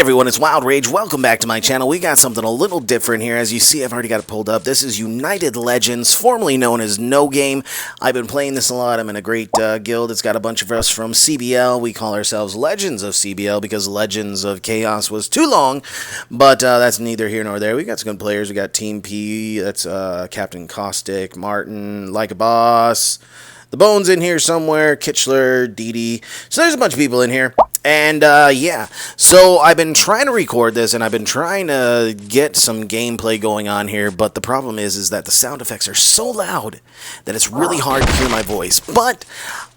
everyone, it's Wild Rage. Welcome back to my channel. We got something a little different here. As you see, I've already got it pulled up. This is United Legends, formerly known as No Game. I've been playing this a lot. I'm in a great guild. It's got a bunch of us from CBL. We call ourselves Legends of CBL because Legends of Chaos was too long, but that's neither here nor there. We got some good players. We got Team P. That's Captain Caustic, Martin, Like a Boss. The Bones in here somewhere, Kitchler, DD. So there's a bunch of people in here. And, yeah, so I've been trying to record this, and I've been trying to get some gameplay going on here, but the problem is that the sound effects are so loud that it's really hard to hear my voice. But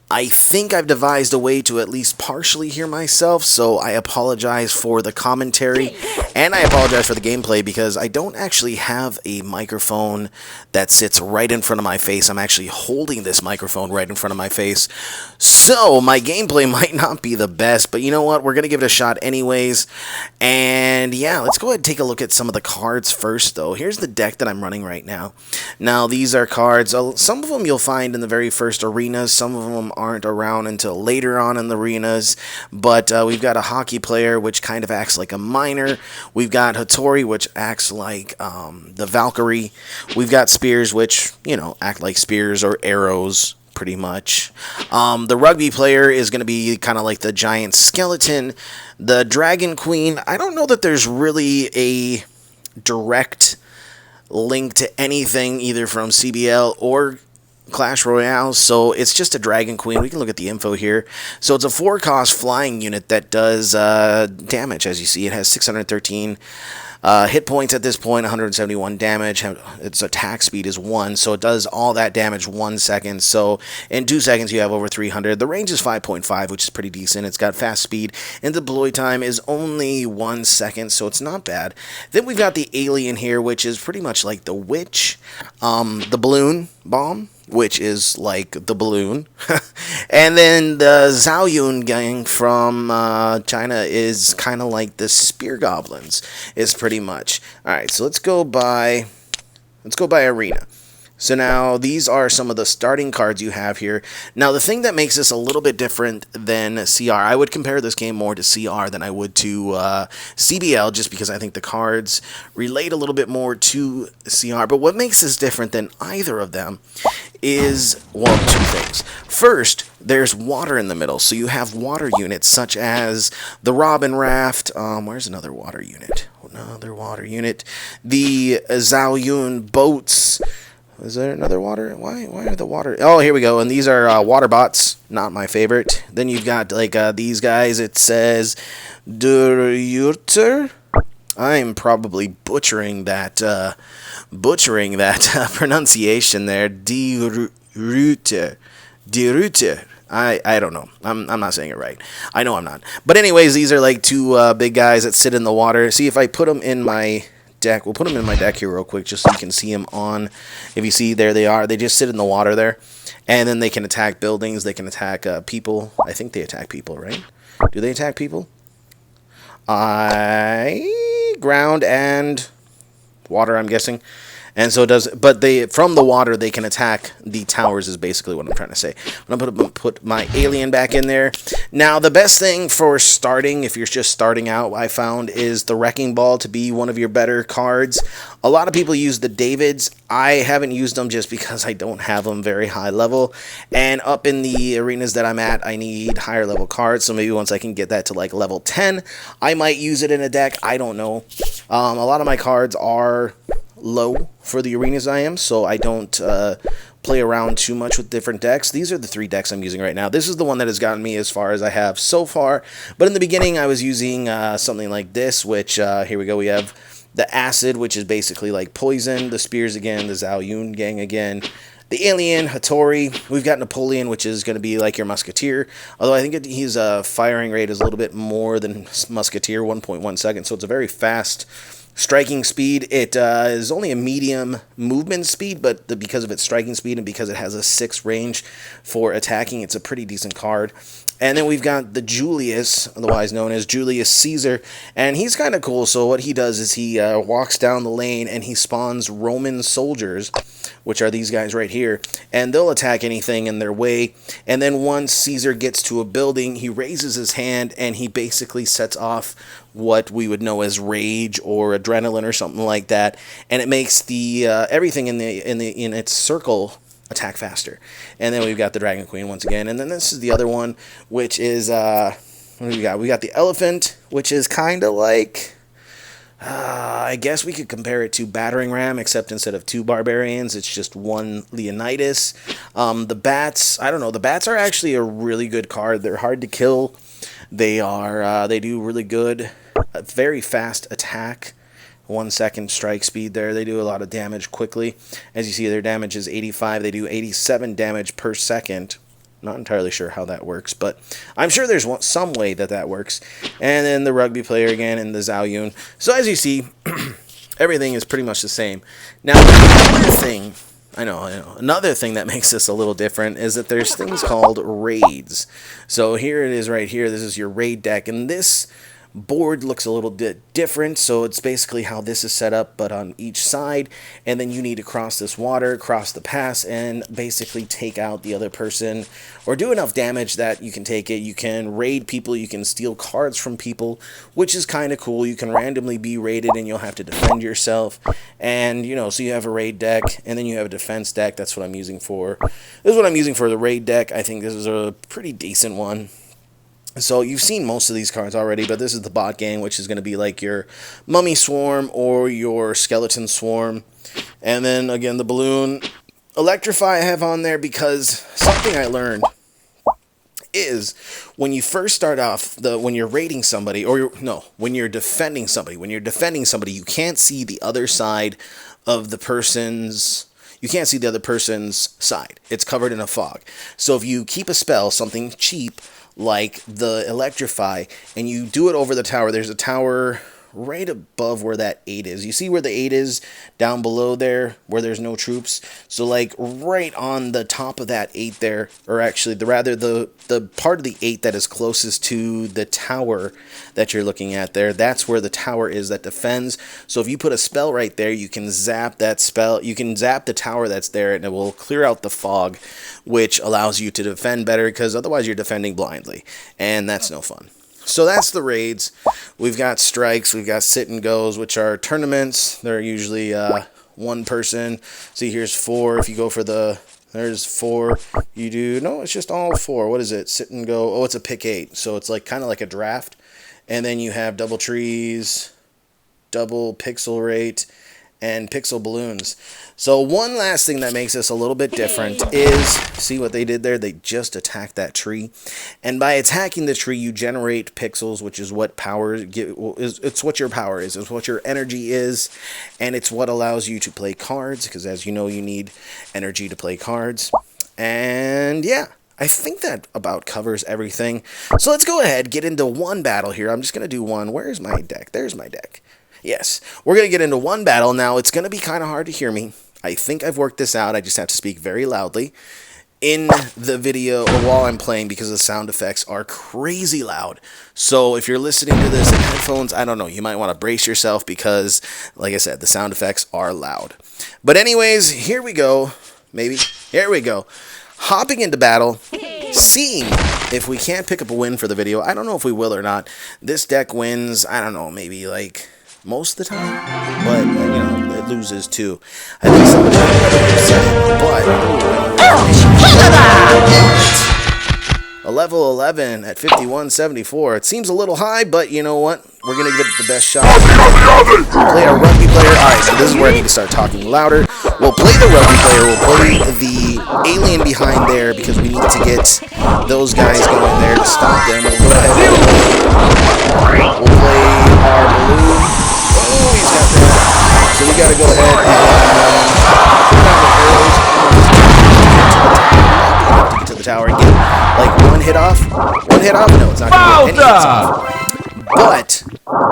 I think I've devised a way to at least partially hear myself, so I apologize for the commentary, and I apologize for the gameplay because I don't actually have a microphone that sits right in front of my face. I'm actually holding this microphone right in front of my face, so my gameplay might not be the best, but you know what? We're going to give it a shot anyways, and yeah, let's go ahead and take a look at some of the cards first, though. Here's the deck that I'm running right now. Now, these are cards. Some of them you'll find in the very first arenas. Some of them aren't around until later on in the arenas, but we've got a hockey player, which kind of acts like a miner. We've got Hattori, which acts like the Valkyrie. We've got Spears, which, you know, act like spears or arrows, pretty much. The rugby player is going to be kind of like the giant skeleton. The Dragon Queen, I don't know that there's really a direct link to anything either from CBL or Clash Royale, so it's just a Dragon Queen. We can look at the info here. So it's a 4-cost flying unit that does damage. As you see, it has 613 hit points at this point, 171 damage. Its attack speed is 1, so it does all that damage 1 second. So in 2 seconds, you have over 300. The range is 5.5, which is pretty decent. It's got fast speed, and the deploy time is only 1 second, so it's not bad. Then we've got the alien here, which is pretty much like the witch, the balloon bomb, which is like the balloon. And then the Zhao Yun gang from China is kind of like the spear goblins, is pretty much. Alright, so let's go by arena. So now, these are some of the starting cards you have here. Now, the thing that makes this a little bit different than CR, I would compare this game more to CR than I would to CBL, just because I think the cards relate a little bit more to CR. But what makes this different than either of them is, well, two things. First, there's water in the middle, so you have water units such as the Robin Raft. Where's another water unit? Another water unit. The Zhao Yun boats. Is there another water? Why are the water? Oh, here we go. And these are water bots. Not my favorite. Then you've got like these guys. It says Duruyurter. I'm probably butchering that pronunciation there. Duruyurter. Duruyurter. I don't know. I'm not saying it right. I know I'm not. But anyways, these are like two big guys that sit in the water. See, if I put them in my deck, we'll put them in my deck here real quick just so you can see them on. If you see, there they are. They just sit in the water there, and then they can attack buildings. They can attack people. I think they attack people, right? Do they attack people? Ground and water, I'm guessing. And so it does, but from the water they can attack the towers is basically what I'm trying to say. I'm gonna put my alien back in there. Now, the best thing for starting, if you're just starting out, I found is the Wrecking Ball to be one of your better cards. A lot of people use the Davids. I haven't used them just because I don't have them very high level. And up in the arenas that I'm at, I need higher level cards. So maybe once I can get that to like level 10, I might use it in a deck. I don't know. A lot of my cards are low for the arenas I am, so I don't play around too much with different decks. These are the 3 decks I'm using right now. This is the one that has gotten me as far as I have so far, but in the beginning I was using something like this, which here we go. We have the Acid, which is basically like poison, the Spears again, the Zhao Yun gang again, the Alien, Hattori. We've got Napoleon, which is going to be like your Musketeer, although I think his firing rate is a little bit more than Musketeer, 1.1 seconds, so it's a very fast striking speed. It is only a medium movement speed, but because of its striking speed and because it has a 6 range for attacking, it's a pretty decent card. And then we've got the Julius, otherwise known as Julius Caesar, and he's kind of cool. So what he does is he walks down the lane and he spawns Roman soldiers, which are these guys right here, and they'll attack anything in their way. And then once Caesar gets to a building, he raises his hand and he basically sets off what we would know as rage or adrenaline or something like that, and it makes the everything in its circle attack faster. And then we've got the Dragon Queen once again, and then this is the other one, which is what do we got? We got the Elephant, which is kind of like I guess we could compare it to Battering Ram, except instead of 2 barbarians, it's just 1 Leonidas. The Bats, I don't know, the Bats are actually a really good card. They're hard to kill. They do really good, very fast attack. 1 second strike speed there. They do a lot of damage quickly. As you see, their damage is 85. They do 87 damage per second. Not entirely sure how that works, but I'm sure there's some way that works. And then the Rugby Player again and the Zhao Yun. So as you see, everything is pretty much the same. Now, another thing, another thing that makes this a little different is that there's things called raids. So here it is right here. This is your raid deck, and this board looks a little bit different. So it's basically how this is set up, but on each side, and then you need to cross this water, cross the pass, and basically take out the other person or do enough damage that you can take it. You can raid people, you can steal cards from people, which is kind of cool. You can randomly be raided and you'll have to defend yourself. And so you have a raid deck and then you have a defense deck. That's what I'm using for. This is what I'm using for the raid deck. I think this is a pretty decent one. So you've seen most of these cards already, but this is the Bot Gang, which is going to be like your Mummy Swarm or your Skeleton Swarm. And then again, the Balloon. Electrify I have on there because something I learned is when you first start off, when you're raiding somebody, when you're defending somebody, you can't see the other side of the person's. You can't see the other person's side. It's covered in a fog. So if you keep a spell, something cheap like the Electrify, and you do it over the tower, there's a tower right above where that 8 is. You see where the 8 is down below there where there's no troops? So like right on the top of that 8 there, or actually the part of the 8 that is closest to the tower that you're looking at there, that's where the tower is that defends. So if you put a spell right there, you can zap that spell, you can zap the tower that's there, and it will clear out the fog, which allows you to defend better, because otherwise you're defending blindly, and that's no fun. So that's the raids. We've got strikes, we've got sit and goes, which are tournaments. They're usually 1 person. See, here's 4. If you go for there's 4. You do, no, it's just all 4. What is it? Sit and go. Oh, it's a pick 8. So it's like kind of like a draft. And then you have double trees, double pixel rate, and pixel balloons. So one last thing that makes this a little bit different is, see what they did there? They just attacked that tree. And by attacking the tree, you generate pixels, which is what it's what your power is. It's what your energy is. And it's what allows you to play cards, because as you know, you need energy to play cards. And yeah, I think that about covers everything. So let's go ahead, get into one battle here. I'm just going to do one. Where's my deck? There's my deck. Yes, we're going to get into one battle. Now, it's going to be kind of hard to hear me. I think I've worked this out. I just have to speak very loudly in the video or while I'm playing, because the sound effects are crazy loud. So if you're listening to this in headphones, I don't know, you might want to brace yourself, because, like I said, the sound effects are loud. But anyways, here we go. Here we go. Hopping into battle, seeing if we can't pick up a win for the video. I don't know if we will or not. This deck wins, I don't know, maybe like most of the time, but it loses too. I think somebody but a level 11 at 5174. It seems a little high, but you know what? We're gonna give it the best shot. Play our Rugby Player. Alright, so this is where I need to start talking louder. We'll play the Rugby Player, we'll play the alien behind there, because we need to get those guys going there to stop them. We'll go ahead and we'll play our balloon. Oh, he's got that. So we gotta go ahead and put down the arrows. To get to the tower and get like one hit off. No, it's not gonna get any hits off.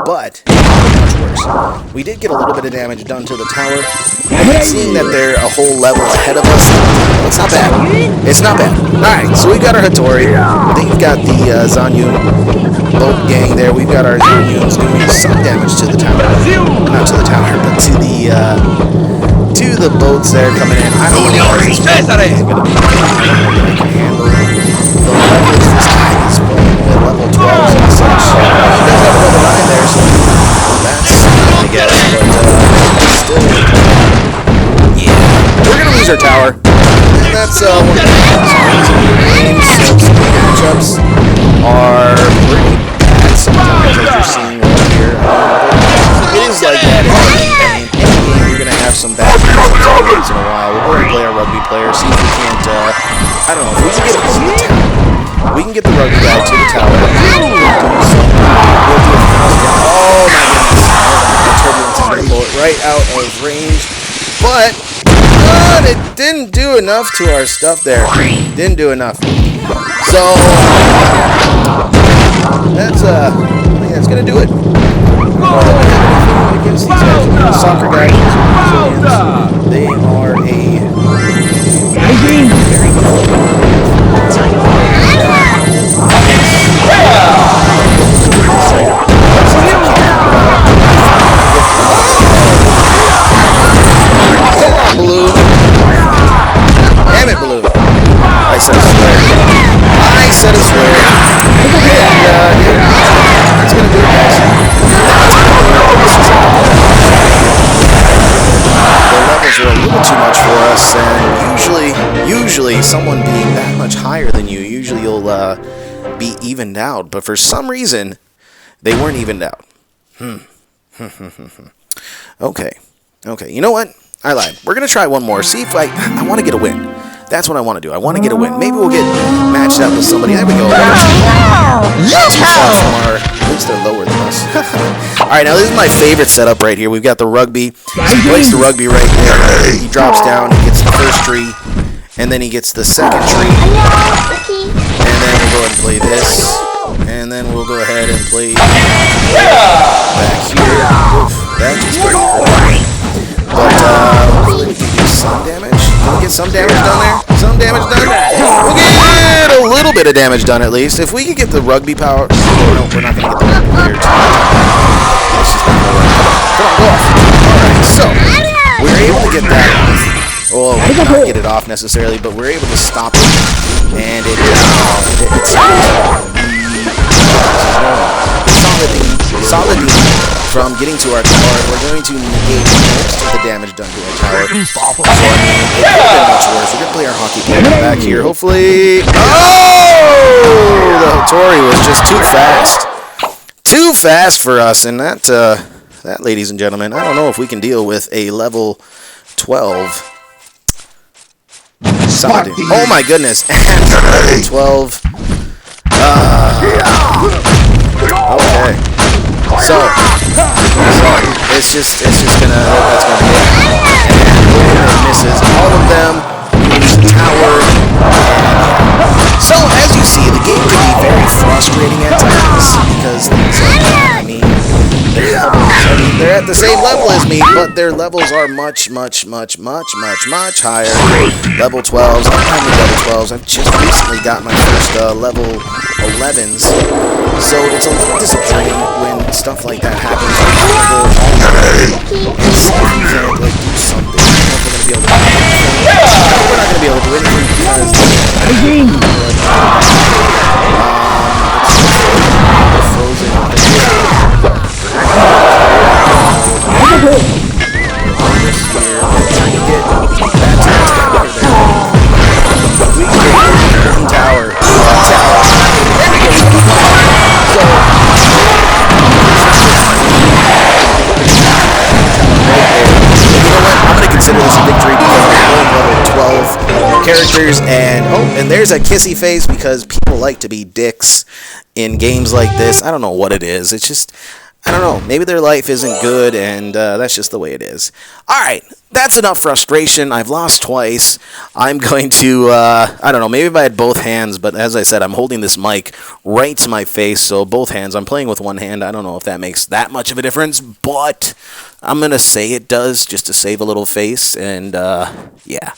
But towers. We did get a little bit of damage done to the tower, and seeing that they're a whole level ahead of us, it's not bad. It's not bad. Alright, so we've got our Hattori. They've got the Zanyun boat gang there. We've got our Zanyuns doing some damage to the tower. Not to the tower, but to the boats there coming in. I don't know if this is going to be anything that I can handle. The levels this guy is playing at level 12 and such. He does have level 9 there, so that's I guess, but still, yeah, we're gonna lose our tower. And that's one of the games. Matchups are pretty bad sometimes, as you're seeing right here. It is like that in any game. You're gonna have some bad matchups every once in a while. We're gonna play our rugby player, see if we can't. I don't know if we can get to the tower. We can get the rugby guy to the tower. We'll do oh my goodness! Turbulence is gonna blow it right out of range, but it didn't do enough to our stuff there. Didn't do enough. So that's I think that's gonna do it. Against these guys, the soccer guys, they are very good. Blue. Damn it, Blue. I said a swear. I said a swear. And, yeah, that's gonna do it, guys. The levels are a little too much for us, and usually someone being that much higher than you, usually you'll be evened out, but for some reason, they weren't evened out. Okay, you know what? I lied. We're going to try one more. See if I want to get a win. That's what I want to do. I want to get a win. Maybe we'll get matched up with somebody. There we go. Not too far from our... At least they're lower than us. Alright, now this is my favorite setup right here. We've got the rugby. So he plays the rugby right there. He drops down. He gets the first tree. And then he gets the second tree. And then we'll go ahead and play this. And then we'll go ahead and play back here. Oof, that just great. But hopefully we can do some damage. Can we get some damage done there? Some damage done? We'll get a little bit of damage done at least. If we could get the rugby power... No, we're not going to get the rugby player. Let's just not go around. Come on, go off. Alright, so we're able to get that off. Well, we did not get it off necessarily, but we're able to stop it. And it is solid from getting to our tower. We're going to negate most of the damage done to our tower. So, I mean, it could have been much worse. We're going to play our hockey player back here, hopefully. Oh! The Hattori was just too fast. Too fast for us. And that, ladies and gentlemen, I don't know if we can deal with a level 12. Saladin. Oh my goodness. Level 12. Okay. So it's just gonna, that's gonna be it. And it misses all of them. Moves the tower. So as you see, the game can be very frustrating at times because things like that. I mean, they're at the same level as me, but their levels are much higher. Level 12s. I'm having level 12s. I've just recently got my first level 11s. So it's a little disappointing when stuff like that happens. And see if we can like do something. I don't know if we're gonna be able to do anything. We're not gonna be able to do anything because it's frozen. This here, trying to get that tower there. We can get the tower. There we go. So, you know what? I'm going to consider this a victory because we're level 12 characters. And there's a kissy face because people like to be dicks in games like this. I don't know what it is. It's just... I don't know, maybe their life isn't good, and that's just the way it is. Alright, that's enough frustration. I've lost twice. I'm going to, I don't know, maybe if I had both hands, but as I said, I'm holding this mic right to my face, so both hands. I'm playing with one hand. I don't know if that makes that much of a difference, but I'm going to say it does, just to save a little face, and, yeah.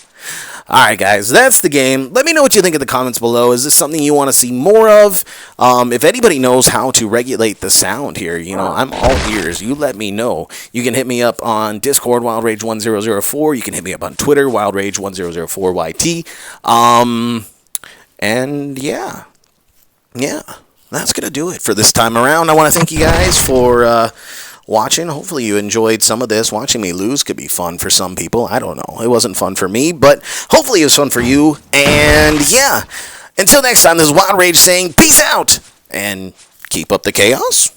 Alright guys, that's the game. Let me know what you think in the comments below. Is this something you want to see more of? If anybody knows how to regulate the sound here, you know, I'm all ears. You let me know. You can hit me up on Discord, WildRage1004. You can hit me up on Twitter, WildRage1004YT. And yeah. Yeah, that's going to do it for this time around. I want to thank you guys for watching. Hopefully you enjoyed some of this. Watching me lose could be fun for some people. I don't know. It wasn't fun for me, but hopefully it was fun for you. And yeah, until next time, this is Wild Rage saying peace out and keep up the chaos.